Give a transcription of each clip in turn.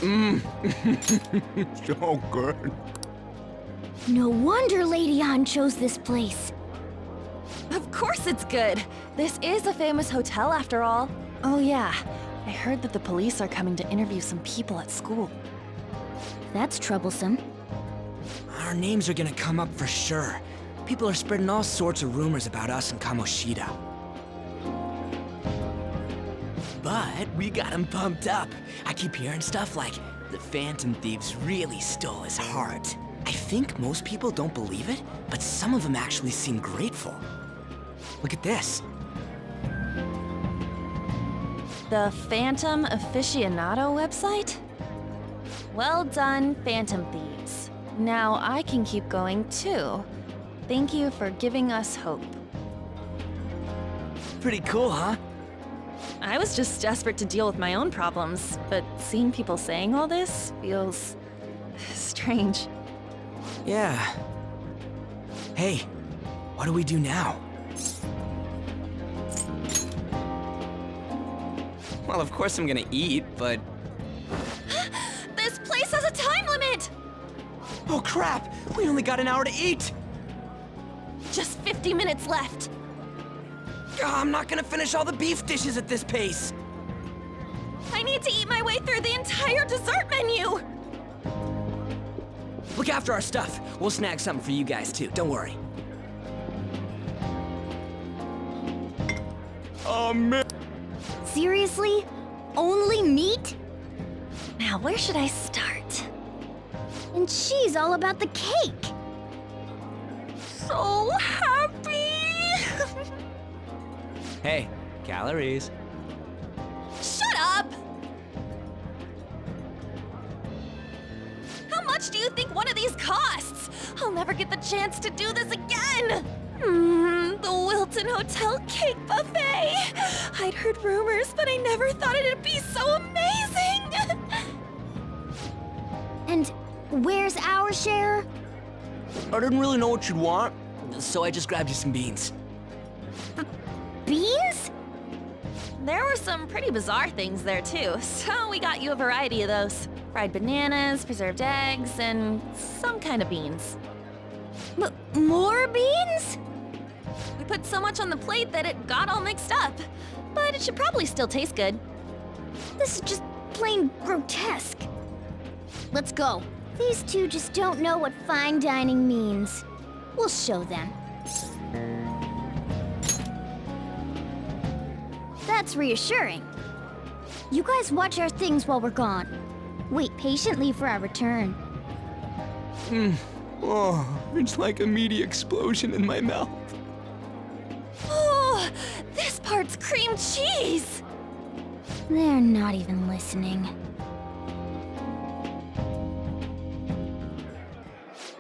Mmm. So good. No wonder Lady An chose this place. Of course it's good. This is a famous hotel after all. Oh yeah, I heard that the police are coming to interview some people at school. That's troublesome. Our names are gonna come up for sure. People are spreading all sorts of rumors about us and Kamoshida. But we got him pumped up. I keep hearing stuff like, the Phantom Thieves really stole his heart. I think most people don't believe it, but some of them actually seem grateful. Look at this. The Phantom Aficionado website? Well done, Phantom Thieves. Now I can keep going too. Thank you for giving us hope. Pretty cool, huh? I was just desperate to deal with my own problems, but seeing people saying all this feels strange. Yeah. Hey, what do we do now? Well, of course I'm gonna eat, but... This place has a time limit! Oh crap! We only got an hour to eat! Just 50 minutes left. I'm not gonna finish all the beef dishes at this pace! I need to eat my way through the entire dessert menu! Look after our stuff. We'll snag something for you guys too, don't worry. Oh, man. Seriously? Only meat? Now, where should I start? And she's all about the cake. So happy! Hey, calories. Shut up! How much do you think one of these costs? I'll never get the chance to do this again! The Wilton Hotel Cake Buffet! I'd heard rumors, but I never thought it'd be so amazing! And where's our share? I didn't really know what you'd want, so I just grabbed you some beans. Beans? There were some pretty bizarre things there too, so we got you a variety of those. Fried bananas, preserved eggs, and some kind of beans. More beans? We put so much on the plate that it got all mixed up. But it should probably still taste good. This is just plain grotesque. Let's go. These two just don't know what fine dining means. We'll show them. That's reassuring. You guys watch our things while we're gone. Wait patiently for our return. Oh, it's like a meaty explosion in my mouth. Oh, this part's cream cheese! They're not even listening.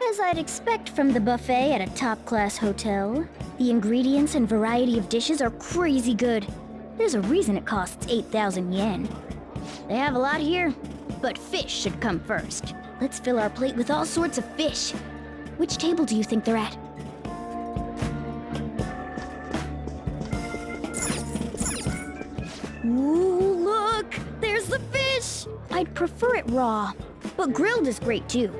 As I'd expect from the buffet at a top-class hotel, the ingredients and variety of dishes are crazy good. There's a reason it costs 8,000 yen. They have a lot here, but fish should come first. Let's fill our plate with all sorts of fish. Which table do you think they're at? Ooh, look! There's the fish! I'd prefer it raw, but grilled is great too.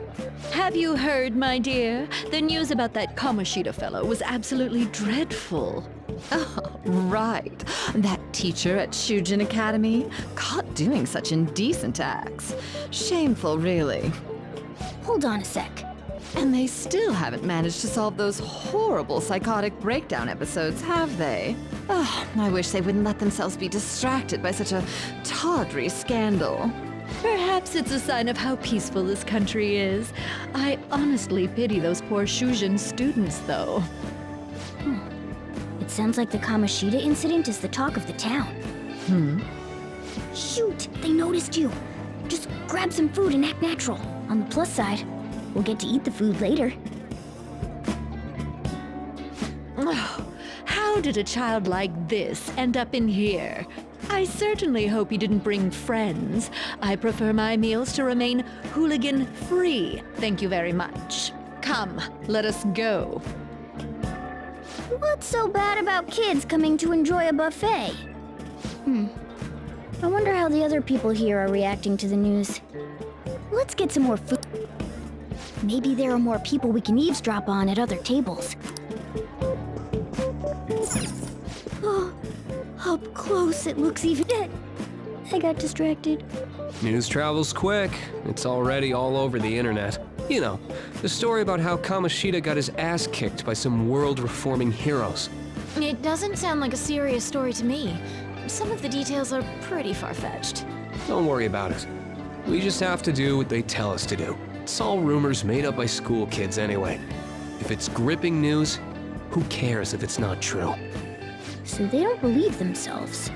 Have you heard, my dear? The news about that Kamoshida fellow was absolutely dreadful. Oh, right. That teacher at Shujin Academy, caught doing such indecent acts. Shameful, really. Hold on a sec. And they still haven't managed to solve those horrible psychotic breakdown episodes, have they? Oh, I wish they wouldn't let themselves be distracted by such a tawdry scandal. Perhaps it's a sign of how peaceful this country is. I honestly pity those poor Shujin students, though. It sounds like the Kamoshida incident is the talk of the town. Shoot, they noticed you. Just grab some food and act natural. On the plus side, we'll get to eat the food later. Oh, how did a child like this end up in here? I certainly hope he didn't bring friends. I prefer my meals to remain hooligan-free. Thank you very much. Come, let us go. What's so bad about kids coming to enjoy a buffet? I wonder how the other people here are reacting to the news. Let's get some more food. Maybe there are more people we can eavesdrop on at other tables. Oh, up close it looks even dead. I got distracted. News travels quick. It's already all over the internet. You know, the story about how Kamoshida got his ass kicked by some world-reforming heroes. It doesn't sound like a serious story to me. Some of the details are pretty far-fetched. Don't worry about it. We just have to do what they tell us to do. It's all rumors made up by school kids anyway. If it's gripping news, who cares if it's not true? So they don't believe themselves.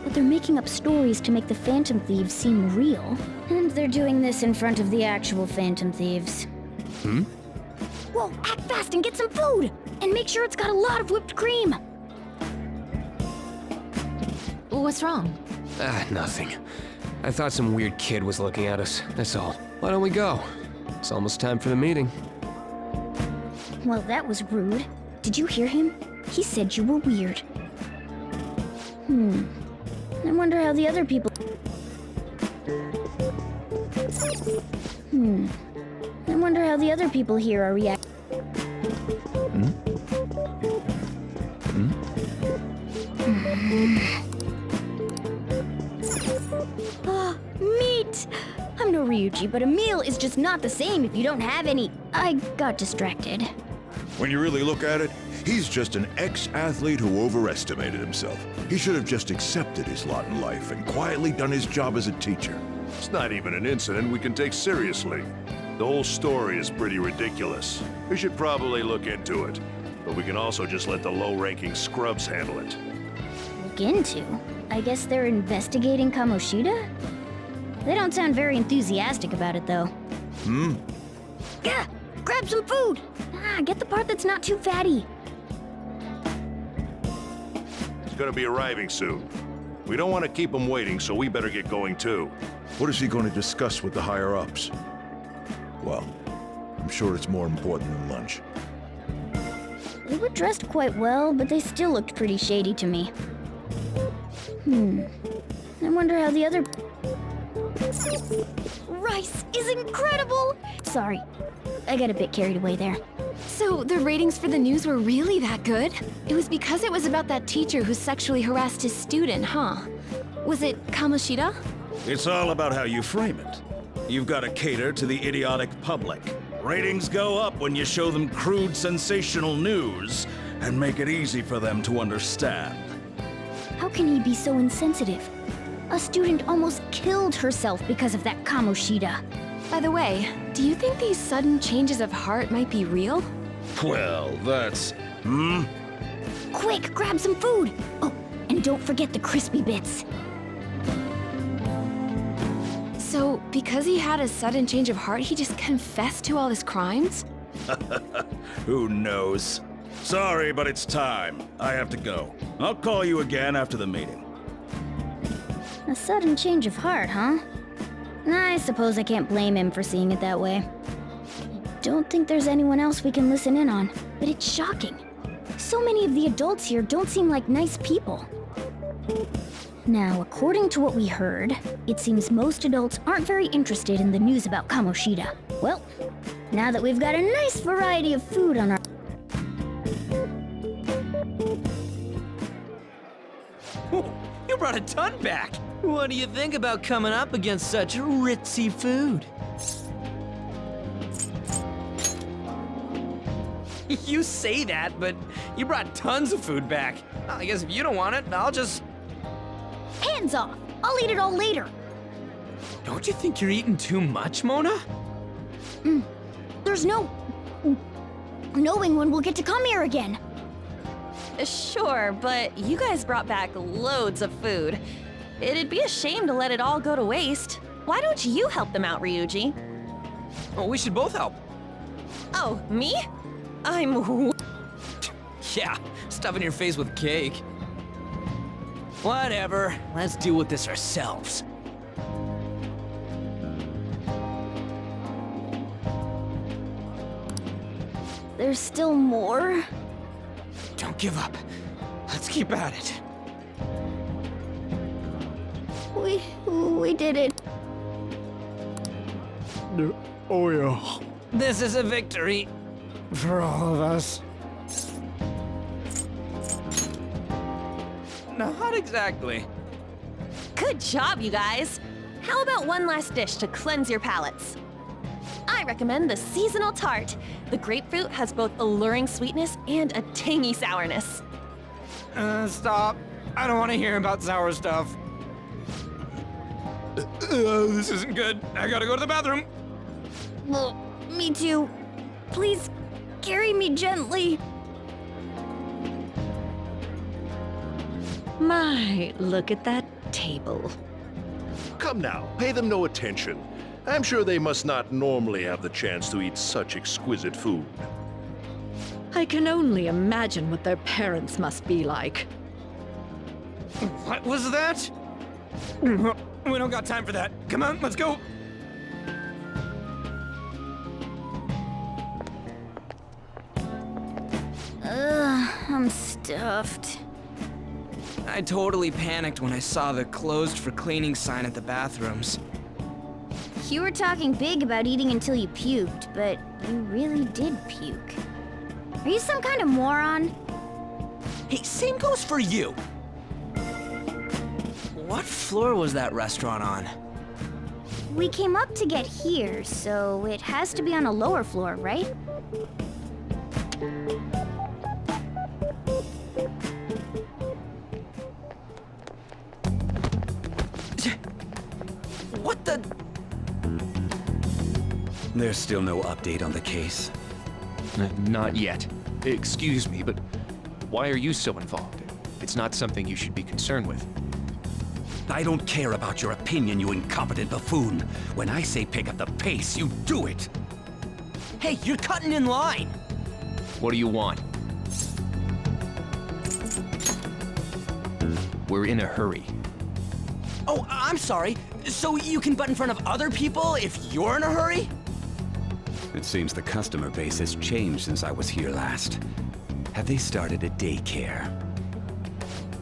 But they're making up stories to make the Phantom Thieves seem real. And they're doing this in front of the actual Phantom Thieves. Whoa, act fast and get some food! And make sure it's got a lot of whipped cream! What's wrong? Nothing. I thought some weird kid was looking at us, that's all. Why don't we go? It's almost time for the meeting. Well, that was rude. Did you hear him? He said you were weird. I wonder how the other people... I wonder how the other people here are reacting. Meat! I'm no Ryuji, but a meal is just not the same if you don't have any. I got distracted. When you really look at it, he's just an ex-athlete who overestimated himself. He should have just accepted his lot in life and quietly done his job as a teacher. It's not even an incident we can take seriously. The whole story is pretty ridiculous. We should probably look into it. But we can also just let the low-ranking scrubs handle it. Look into? I guess they're investigating Kamoshida? They don't sound very enthusiastic about it, though. Yeah, grab some food! Get the part that's not too fatty. He's gonna be arriving soon. We don't want to keep him waiting, so we better get going too. What is he going to discuss with the higher-ups? Well, I'm sure it's more important than lunch. They were dressed quite well, but they still looked pretty shady to me. I wonder how the other... Rice is incredible! Sorry, I got a bit carried away there. So the ratings for the news were really that good? It was because it was about that teacher who sexually harassed his student, huh? Was it Kamoshida? It's all about how you frame it. You've got to cater to the idiotic public. Ratings go up when you show them crude, sensational news and make it easy for them to understand. How can he be so insensitive? A student almost killed herself because of that Kamoshida. By the way, do you think these sudden changes of heart might be real? Well, that's... Quick, grab some food! Oh, and don't forget the crispy bits. So, because he had a sudden change of heart, he just confessed to all his crimes? Who knows? Sorry, but it's time. I have to go. I'll call you again after the meeting. A sudden change of heart, huh? I suppose I can't blame him for seeing it that way. I don't think there's anyone else we can listen in on, but it's shocking. So many of the adults here don't seem like nice people. Now, according to what we heard, it seems most adults aren't very interested in the news about Kamoshida. Well, now that we've got a nice variety of food on our... You brought a ton back! What do you think about coming up against such ritzy food? You say that, but you brought tons of food back. I guess if you don't want it, I'll just... Hands off! I'll eat it all later! Don't you think you're eating too much, Mona? There's no... knowing when we'll get to come here again. Sure, but you guys brought back loads of food. It'd be a shame to let it all go to waste. Why don't you help them out, Ryuji? Oh, we should both help. Oh, me? I'm... Yeah, stuffing your face with cake. Whatever, let's deal with this ourselves. There's still more? Don't give up. Let's keep at it. We did it. Oh yeah. This is a victory. For all of us. Not exactly. Good job, you guys. How about one last dish to cleanse your palates? I recommend the seasonal tart. The grapefruit has both alluring sweetness and a tangy sourness. Stop. I don't want to hear about sour stuff. This isn't good. I gotta go to the bathroom. Well, me too. Please, carry me gently. My, look at that table. Come now, pay them no attention. I'm sure they must not normally have the chance to eat such exquisite food. I can only imagine what their parents must be like. What was that? We don't got time for that. Come on, let's go. I'm stuffed. I totally panicked when I saw the closed for cleaning sign at the bathrooms. You were talking big about eating until you puked, but you really did puke. Are you some kind of moron? Hey, same goes for you. What floor was that restaurant on? We came up to get here, so it has to be on a lower floor, right? What the? There's still no update on the case. Not yet. Excuse me, but why are you so involved? It's not something you should be concerned with. I don't care about your opinion, you incompetent buffoon. When I say pick up the pace, you do it. Hey, you're cutting in line. What do you want? We're in a hurry. Oh, I'm sorry. So you can butt in front of other people if you're in a hurry? It seems the customer base has changed since I was here last. Have they started a daycare?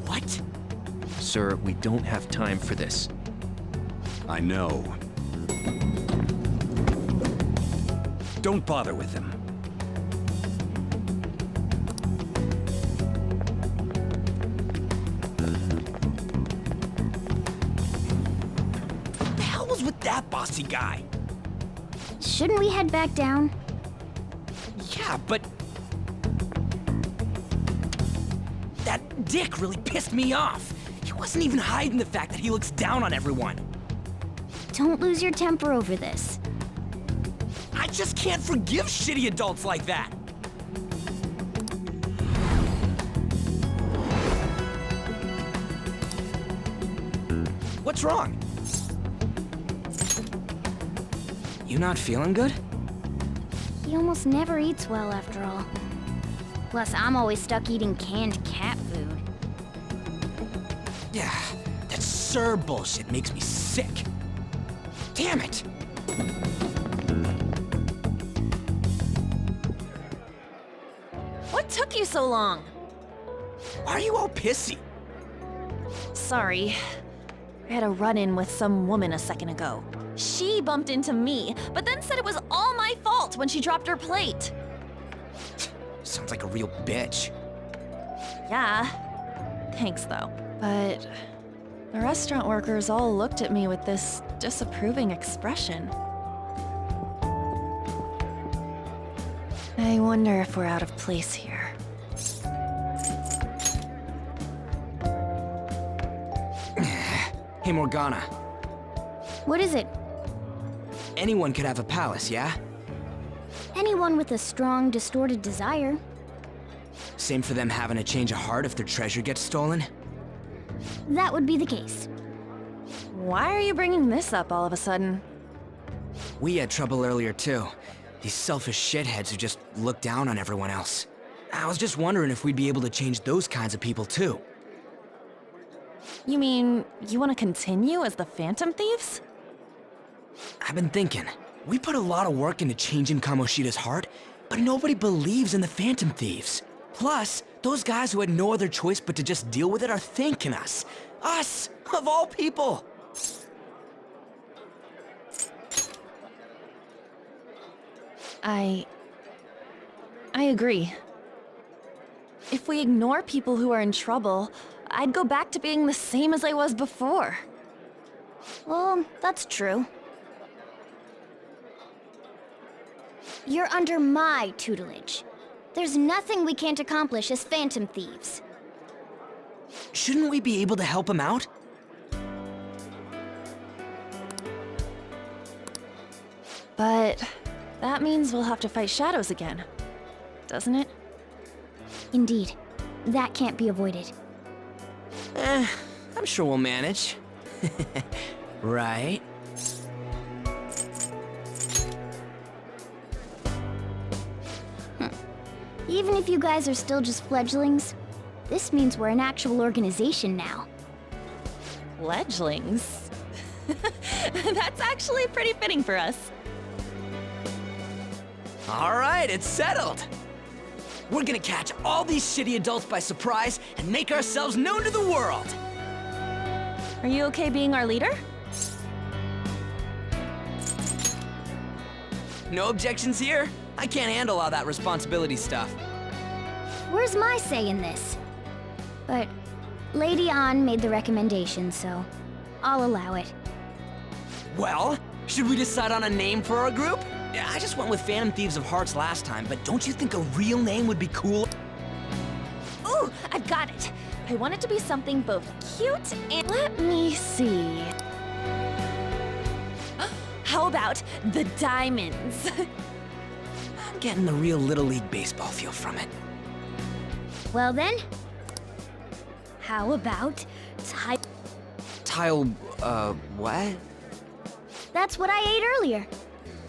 What? Sir, we don't have time for this. I know. Don't bother with them. What the hell was with that bossy guy? Shouldn't we head back down? Yeah, but... that dick really pissed me off. He wasn't even hiding the fact that he looks down on everyone. Don't lose your temper over this. I just can't forgive shitty adults like that. What's wrong? You not feeling good? He almost never eats well after all. Plus, I'm always stuck eating canned cat food. Yeah, that Sir bullshit makes me sick. Damn it! What took you so long? Why are you all pissy? Sorry. I had a run-in with some woman a second ago. She bumped into me, but then said it was all my fault when she dropped her plate. Sounds like a real bitch. Yeah. Thanks, though. But the restaurant workers all looked at me with this disapproving expression. I wonder if we're out of place here. Hey, Morgana. What is it? Anyone could have a palace, yeah? Anyone with a strong, distorted desire. Same for them having a change of heart if their treasure gets stolen? That would be the case. Why are you bringing this up all of a sudden? We had trouble earlier, too. These selfish shitheads who just look down on everyone else. I was just wondering if we'd be able to change those kinds of people, too. You mean, you want to continue as the Phantom Thieves? I've been thinking. We put a lot of work into changing Kamoshida's heart, but nobody believes in the Phantom Thieves. Plus, those guys who had no other choice but to just deal with it are thanking us. Us, of all people! I agree. If we ignore people who are in trouble, I'd go back to being the same as I was before. Well, that's true. You're under my tutelage. There's nothing we can't accomplish as phantom thieves. Shouldn't we be able to help him out? But that means we'll have to fight shadows again, doesn't it? Indeed. That can't be avoided. I'm sure we'll manage. Right? Even if you guys are still just fledglings, this means we're an actual organization now. Fledglings? That's actually pretty fitting for us. All right, it's settled. We're gonna catch all these shitty adults by surprise and make ourselves known to the world. Are you okay being our leader? No objections here? I can't handle all that responsibility stuff. Where's my say in this? But Lady An made the recommendation, so I'll allow it. Well, should we decide on a name for our group? Yeah, I just went with Phantom Thieves of Hearts last time, but don't you think a real name would be cool? Ooh, I've got it. I want it to be something both cute and... Let me see. How about the Diamonds? I'm getting the real Little League Baseball feel from it. Well then, how about Tile, what? That's what I ate earlier.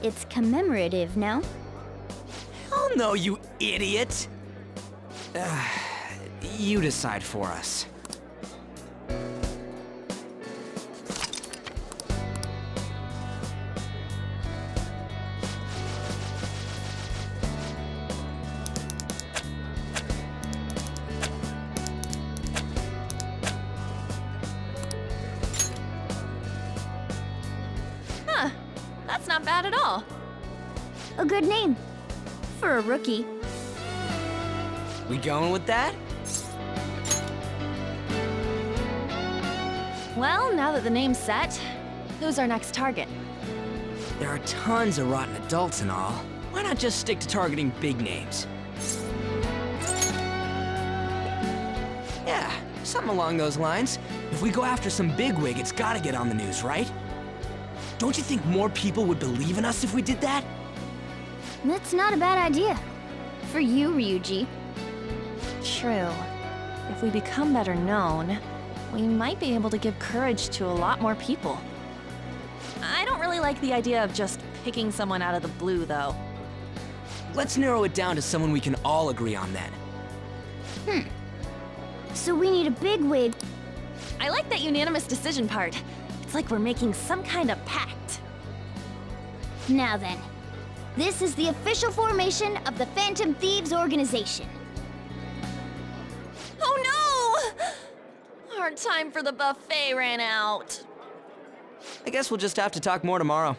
It's commemorative, no? Oh no, you idiot! You decide for us. Huh, that's not bad at all. A good name. For a rookie. We going with that? Well, now that the name's set, who's our next target? There are tons of rotten adults and all. Why not just stick to targeting big names? Yeah, something along those lines. If we go after some bigwig, it's gotta get on the news, right? Don't you think more people would believe in us if we did that? That's not a bad idea. For you, Ryuji. True. If we become better known, we might be able to give courage to a lot more people. I don't really like the idea of just picking someone out of the blue, though. Let's narrow it down to someone we can all agree on then. So we need a bigwig. I like that unanimous decision part. It's like we're making some kind of pact. Now then, this is the official formation of the Phantom Thieves organization. Oh no! Our time for the buffet ran out. I guess we'll just have to talk more tomorrow.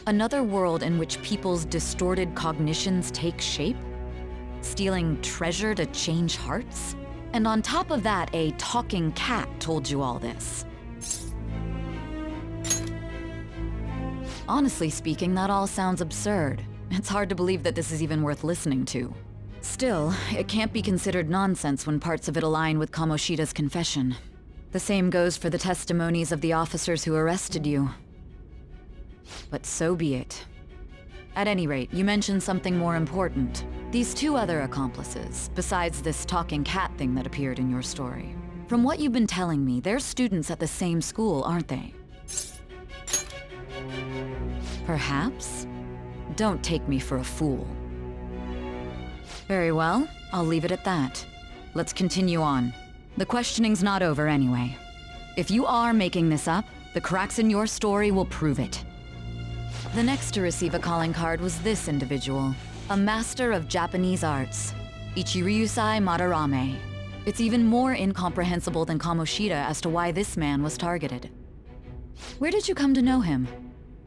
Another world in which people's distorted cognitions take shape? Stealing treasure to change hearts? And on top of that, a talking cat told you all this. Honestly speaking, that all sounds absurd. It's hard to believe that this is even worth listening to. Still, it can't be considered nonsense when parts of it align with Kamoshida's confession. The same goes for the testimonies of the officers who arrested you. But so be it. At any rate, you mentioned something more important. These two other accomplices, besides this talking cat thing that appeared in your story. From what you've been telling me, they're students at the same school, aren't they? Perhaps? Don't take me for a fool. Very well, I'll leave it at that. Let's continue on. The questioning's not over anyway. If you are making this up, the cracks in your story will prove it. The next to receive a calling card was this individual, a master of Japanese arts, Ichiryusai Madarame. It's even more incomprehensible than Kamoshida as to why this man was targeted. Where did you come to know him?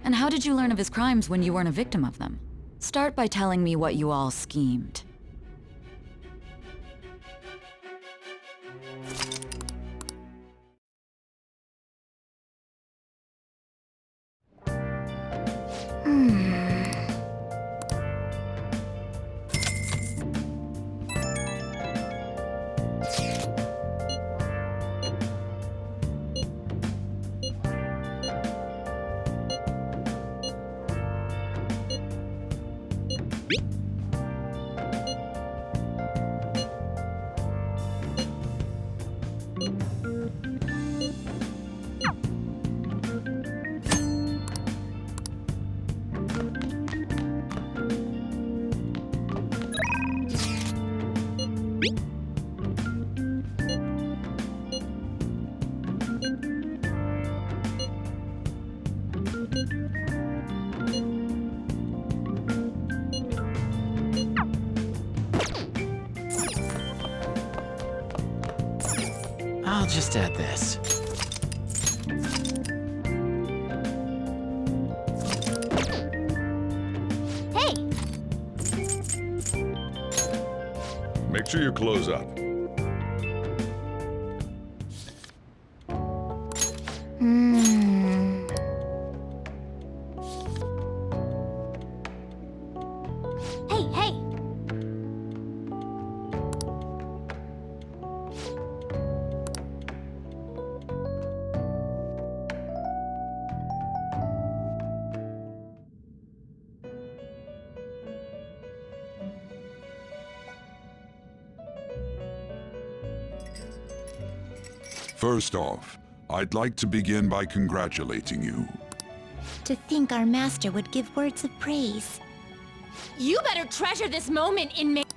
And how did you learn of his crimes when you weren't a victim of them? Start by telling me what you all schemed. I'll just add this. Hey! Make sure you close up. Hey, hey! First off, I'd like to begin by congratulating you. To think our master would give words of praise. You better treasure this moment, inmate.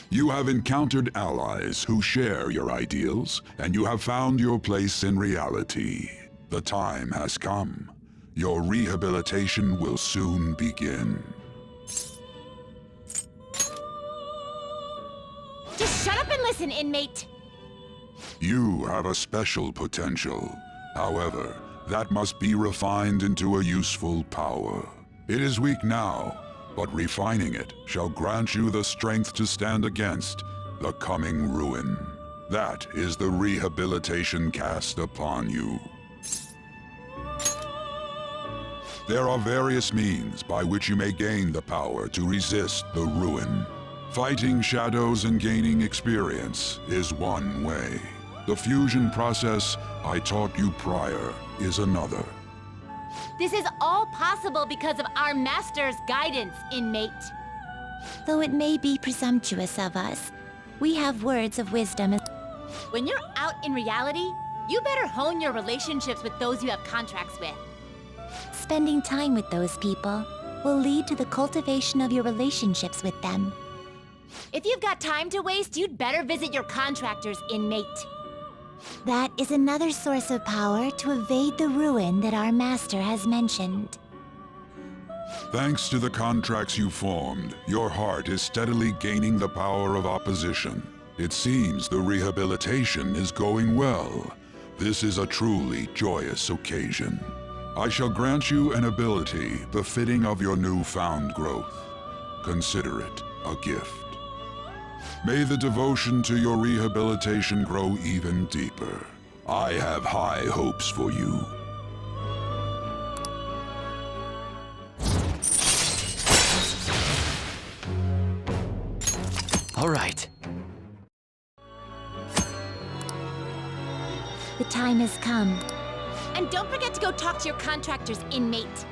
You have encountered allies who share your ideals, and you have found your place in reality. The time has come. Your rehabilitation will soon begin. Just shut up and listen, inmate. You have a special potential. However, that must be refined into a useful power. It is weak now, but refining it shall grant you the strength to stand against the coming ruin. That is the rehabilitation cast upon you. There are various means by which you may gain the power to resist the ruin. Fighting shadows and gaining experience is one way. The fusion process I taught you prior is another. This is all possible because of our master's guidance, inmate. Though it may be presumptuous of us, we have words of wisdom. When you're out in reality, you better hone your relationships with those you have contracts with. Spending time with those people will lead to the cultivation of your relationships with them. If you've got time to waste, you'd better visit your contractors, inmate. That is another source of power to evade the ruin that our master has mentioned. Thanks to the contracts you formed, your heart is steadily gaining the power of opposition. It seems the rehabilitation is going well. This is a truly joyous occasion. I shall grant you an ability befitting of your newfound growth. Consider it a gift. May the devotion to your rehabilitation grow even deeper. I have high hopes for you. All right. The time has come. And don't forget to go talk to your contractors, inmate.